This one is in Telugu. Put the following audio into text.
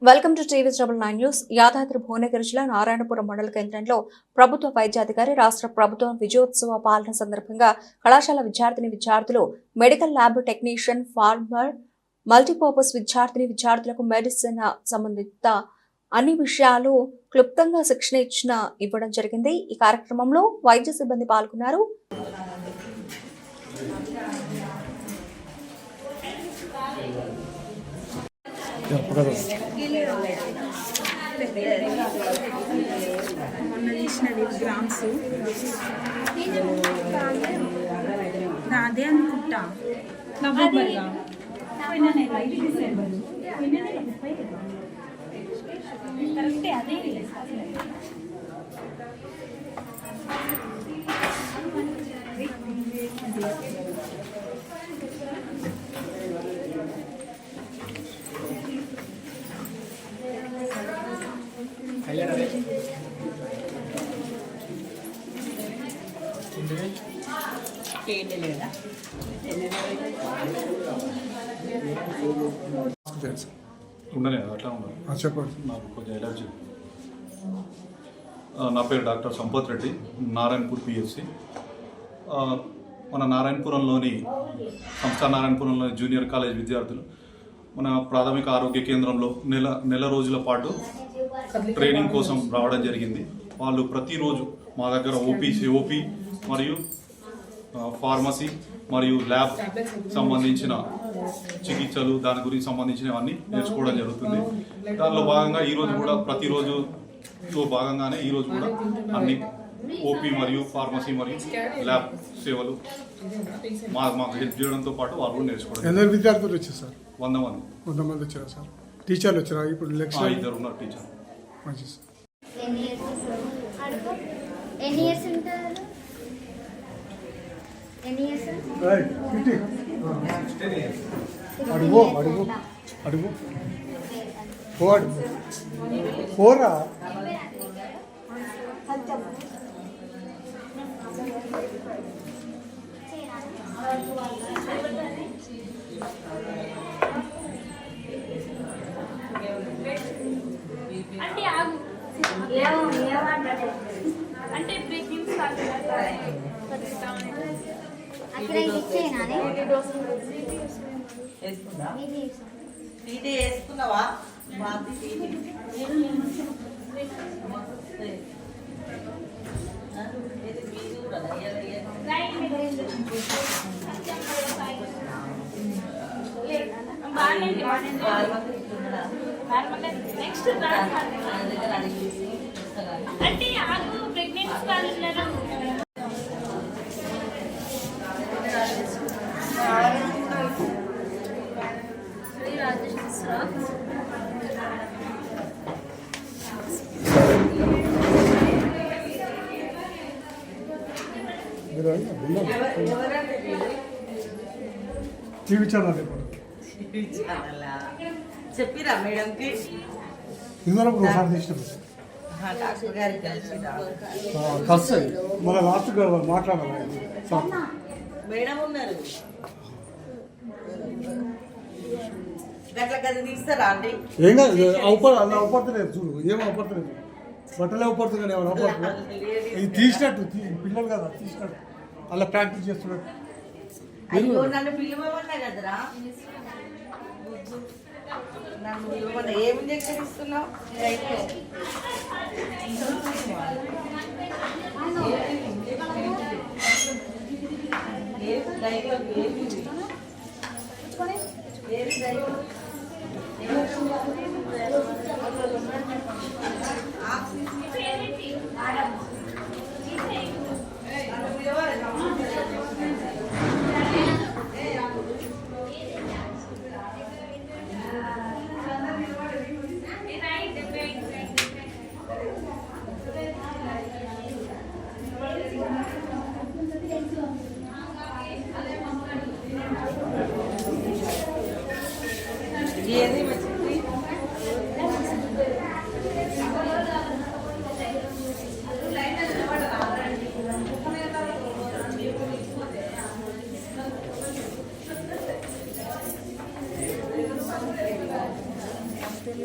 Welcome to TV 9 news. Yadadri Bhuvanagiri జిల్లా నారాయణపురం మండల కేంద్రంలో ప్రభుత్వ వైద్యాధికారి రాష్ట్ర ప్రభుత్వం విజయోత్సవ పాలన సందర్భంగా కళాశాల విద్యార్థులు మెడికల్ ల్యాబ్ టెక్నీషియన్, ఫార్మర్, మల్టీపర్పస్ విద్యార్థులకు మెడిసిన్ సంబంధిత అన్ని విషయాలు క్లుప్తంగా శిక్షణ ఇవ్వడం జరిగింది. ఈ కార్యక్రమంలో వైద్య సిబ్బంది పాల్గొన్నారు. మొన్న తీసినది గ్రామ్స్ అదే అనుకుంటా. కరెక్టే అదే. ఉండలే అట్లా ఉండదు. చెప్పండి. నాకు కొంచెం ఎలర్జీ. నా పేరు డాక్టర్ సంపత్ రెడ్డి, నారాయణపూర్ పిఎస్సి. మన నారాయణపురంలోని జూనియర్ కాలేజ్ విద్యార్థులు మన ప్రాథమిక ఆరోగ్య కేంద్రంలో నెల రోజుల పాటు ట్రైనింగ్ కోసం రావడం జరిగింది. వాళ్ళు ప్రతిరోజు మా దగ్గర ఓపీ మరియు ఫార్మసీ మరియు ల్యాబ్ సంబంధించిన చికిత్సలు, దాని గురించి సంబంధించినవన్నీ నేర్చుకోవడం జరుగుతుంది. దానిలో భాగంగా ఈరోజు కూడా ప్రతిరోజులో భాగంగానే ఈరోజు కూడా అన్ని ఓపీ మరియు ఫార్మసీ మరియు ల్యాబ్ సేవలు మాకు హెల్ప్ చేయడంతో పాటు వాళ్ళు కూడా నేర్చుకోవడం. ఎందరు విద్యార్థులు వచ్చారు సార్? 100 మంది. 100 మంది వచ్చారా సార్? టీచర్లు వచ్చారా? ఇప్పుడు లెక్చరర్ 2 ఉన్నారు. టీచర్ మంచి సార్. అడుగు పోరా. అంటే వేసుకున్నావా? నెక్స్ట్ అంటే ఆగు ప్రెగ్నెన్సీ వాళ్ళు ఉన్నారు. టీవీ ఛానల్ చెప్పిరా మేడంకి? ఇందులో ఒకసారి తీసినాం కలిసి మన లాస్ట్ మాట్లాడాలి. మేడం ఉన్నారు. గట్ల తీస్తారా అండి? ఏం కాదు, అవపడతలేదు. చూడు, ఏం అవపడతలేదు. బట్టలే అవపడుతుంది కానీ ఏమైనా అవపడుతుంది. ఇది తీసినట్టు పిల్లలు కదా, తీసినట్టు అలా ప్రాక్టీస్ చేస్తున్నట్టు. నన్ను పిల్లవన్నా కదరా? నన్ను పిల్లవన్నా. ఏం ఇంజక్షన్ ఇస్తున్నావు? ఏమి